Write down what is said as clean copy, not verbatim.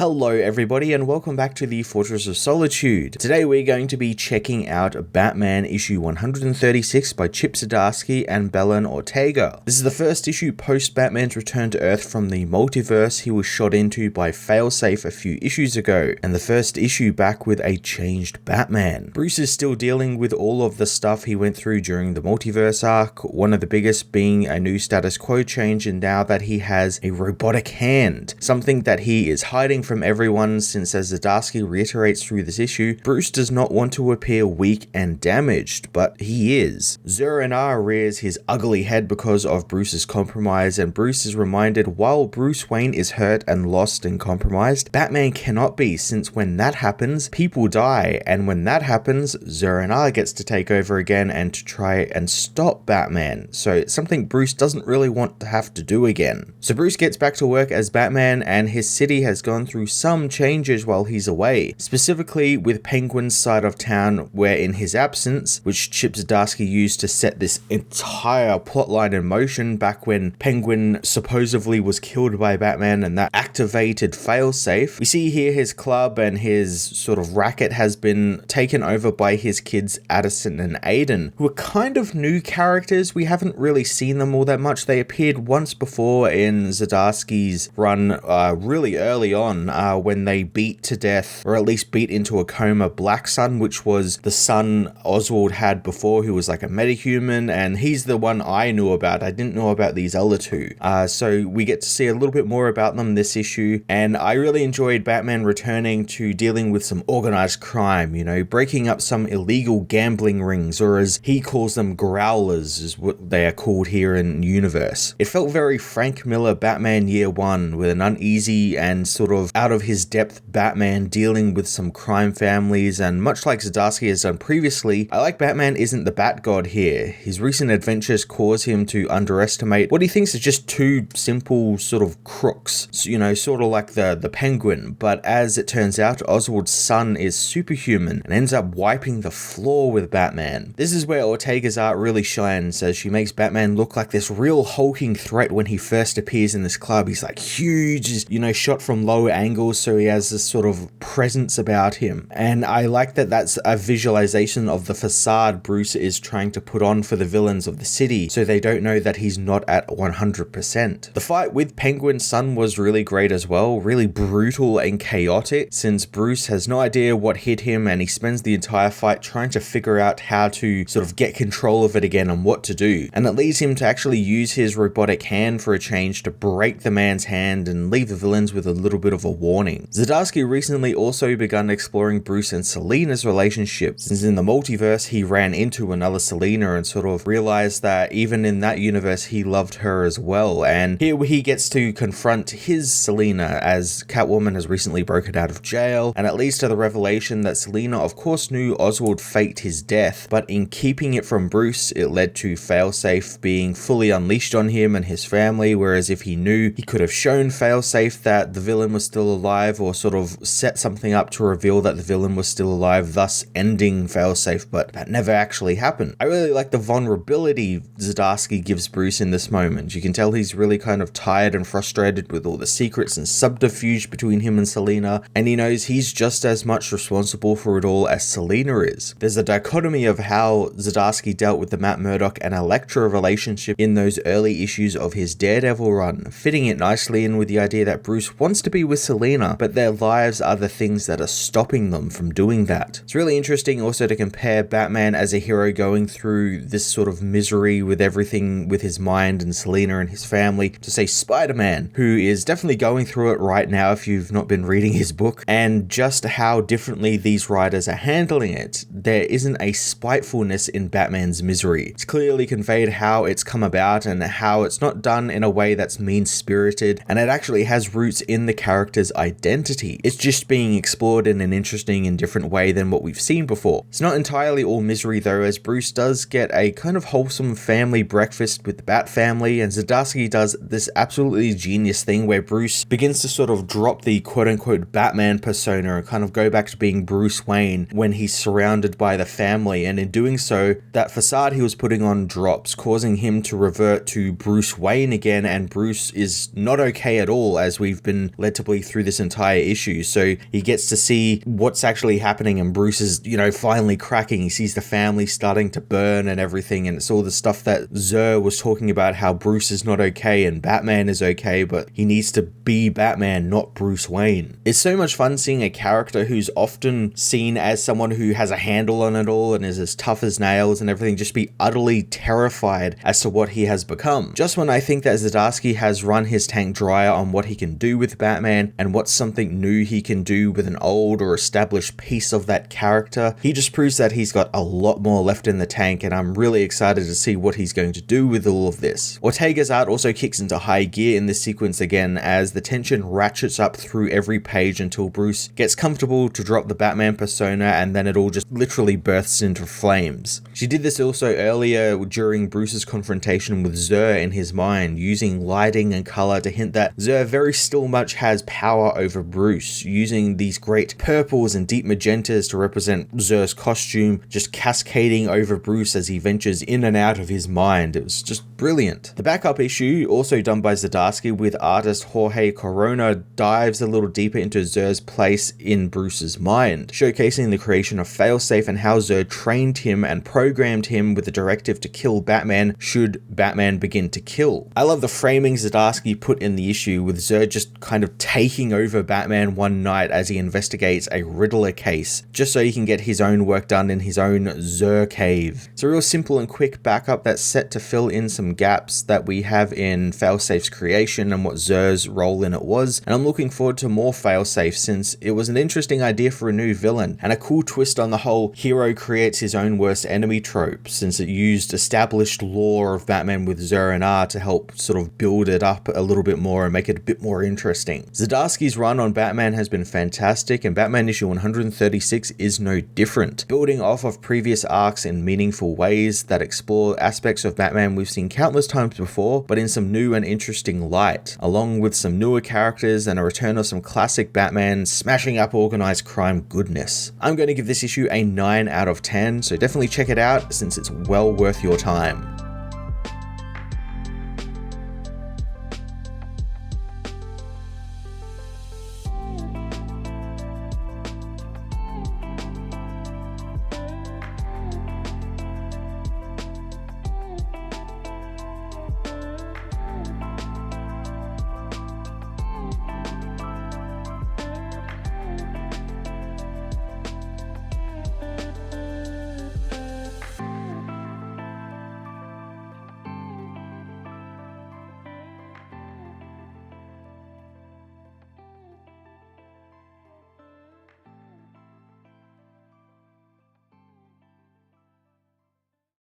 Hello everybody and welcome back to the Fortress of Solitude. Today we're going to be checking out Batman issue 136 by Chip Zdarsky and Belen Ortega. This is the first issue post Batman's return to Earth from the multiverse he was shot into by Failsafe a few issues ago, and the first issue back with a changed Batman. Bruce is still dealing with all of the stuff he went through during the multiverse arc, one of the biggest being a new status quo change and now that he has a robotic hand, something that he is hiding from everyone since, as Zdarsky reiterates through this issue, Bruce does not want to appear weak and damaged, but he is. Zur-En-Arrh rears his ugly head because of Bruce's compromise, and Bruce is reminded while Bruce Wayne is hurt and lost and compromised, Batman cannot be, since when that happens, people die, and when that happens, Zur-En-Arrh gets to take over again and to try and stop Batman, so it's something Bruce doesn't really want to have to do again. So Bruce gets back to work as Batman, and his city has gone through some changes while he's away, specifically with Penguin's side of town, where in his absence, which Chip Zdarsky used to set this entire plotline in motion back when Penguin supposedly was killed by Batman and that activated Failsafe, we see here his club and his sort of racket has been taken over by his kids Addison and Aiden, who are kind of new characters. We haven't really seen them all that much. They appeared once before in Zdarsky's run really early on, when they beat to death, or at least beat into a coma, Black Sun, which was the son Oswald had before, who was like a metahuman, and he's the one I knew about. I didn't know about these other two. So we get to see a little bit more about them this issue, and I really enjoyed Batman returning to dealing with some organized crime, you know, breaking up some illegal gambling rings, or as he calls them, growlers is what they are called here in universe. It felt very Frank Miller Batman Year One, with an uneasy and sort of out of his depth Batman dealing with some crime families, and much like Zdarsky has done previously, I like Batman isn't the Bat God here. His recent adventures cause him to underestimate what he thinks is just two simple sort of crooks, you know, sort of like the Penguin, but as it turns out, Oswald's son is superhuman and ends up wiping the floor with Batman. This is where Ortega's art really shines, as she makes Batman look like this real hulking threat when he first appears in this club. He's like huge, you know, shot from low angles, so he has this sort of presence about him, and I like that that's a visualization of the facade Bruce is trying to put on for the villains of the city, so they don't know that he's not at 100%. The fight with Penguin's son was really great as well, really brutal and chaotic, since Bruce has no idea what hit him, and he spends the entire fight trying to figure out how to sort of get control of it again and what to do, and it leads him to actually use his robotic hand for a change to break the man's hand and leave the villains with a little bit of a warning. Zdarsky recently also begun exploring Bruce and Selina's relationship, since in the multiverse he ran into another Selina and sort of realized that even in that universe he loved her as well, and here he gets to confront his Selina as Catwoman has recently broken out of jail, and it leads to the revelation that Selina of course knew Oswald faked his death, but in keeping it from Bruce it led to Failsafe being fully unleashed on him and his family, whereas if he knew, he could have shown Failsafe that the villain was still alive, or sort of set something up to reveal that the villain was still alive, thus ending Failsafe, but that never actually happened. I really like the vulnerability Zdarsky gives Bruce in this moment. You can tell he's really kind of tired and frustrated with all the secrets and subterfuge between him and Selina, and he knows he's just as much responsible for it all as Selina is. There's a dichotomy of how Zdarsky dealt with the Matt Murdock and Elektra relationship in those early issues of his Daredevil run, fitting it nicely in with the idea that Bruce wants to be with Selina, but their lives are the things that are stopping them from doing that. It's really interesting also to compare Batman as a hero going through this sort of misery with everything with his mind and Selina and his family, to say Spider-Man, who is definitely going through it right now if you've not been reading his book, and just how differently these writers are handling it. There isn't a spitefulness in Batman's misery. It's clearly conveyed how it's come about and how it's not done in a way that's mean-spirited, and it actually has roots in the character's identity. It's just being explored in an interesting and different way than what we've seen before. It's not entirely all misery though, as Bruce does get a kind of wholesome family breakfast with the Bat family, and Zdarsky does this absolutely genius thing where Bruce begins to sort of drop the quote-unquote Batman persona and kind of go back to being Bruce Wayne when he's surrounded by the family, and in doing so, that facade he was putting on drops, causing him to revert to Bruce Wayne again, and Bruce is not okay at all, as we've been led to believe through this entire issue. So he gets to see what's actually happening, and Bruce is, finally cracking. He sees the family starting to burn and everything, and it's all the stuff that Zur was talking about, how Bruce is not okay and Batman is okay, but he needs to be Batman, not Bruce Wayne. It's so much fun seeing a character who's often seen as someone who has a handle on it all and is as tough as nails and everything just be utterly terrified as to what he has become. Just when I think that Zur-En-Arrh has run his tank dry on what he can do with Batman and what's something new he can do with an old or established piece of that character, he just proves that he's got a lot more left in the tank, and I'm really excited to see what he's going to do with all of this. Ortega's art also kicks into high gear in this sequence again, as the tension ratchets up through every page until Bruce gets comfortable to drop the Batman persona, and then it all just literally bursts into flames. She did this also earlier during Bruce's confrontation with Zur in his mind, using lighting and color to hint that Zur very still much has power over Bruce, using these great purples and deep magentas to represent Zur's costume, just cascading over Bruce as he ventures in and out of his mind. It was just brilliant. The backup issue, also done by Zur-En-Arrh with artist Jorge Corona, dives a little deeper into Zur's place in Bruce's mind, showcasing the creation of Failsafe and how Zur trained him and programmed him with the directive to kill Batman should Batman begin to kill. I love the framing Zur-En-Arrh put in the issue, with Zur just kind of taking over Batman one night as he investigates a Riddler case, just so he can get his own work done in his own Zur cave. It's a real simple and quick backup that's set to fill in some gaps that we have in Failsafe's creation and what Zur's role in it was, and I'm looking forward to more Failsafe, since it was an interesting idea for a new villain and a cool twist on the whole hero creates his own worst enemy trope, since it used established lore of Batman with Zur-En-Arrh to help sort of build it up a little bit more and make it a bit more interesting. Zur-En-Arrh's run on Batman has been fantastic, and Batman issue 136 is no different, building off of previous arcs in meaningful ways that explore aspects of Batman we've seen countless times before, but in some new and interesting light, along with some newer characters and a return of some classic Batman smashing up organized crime goodness. I'm going to give this issue a 9 out of 10, so definitely check it out since it's well worth your time.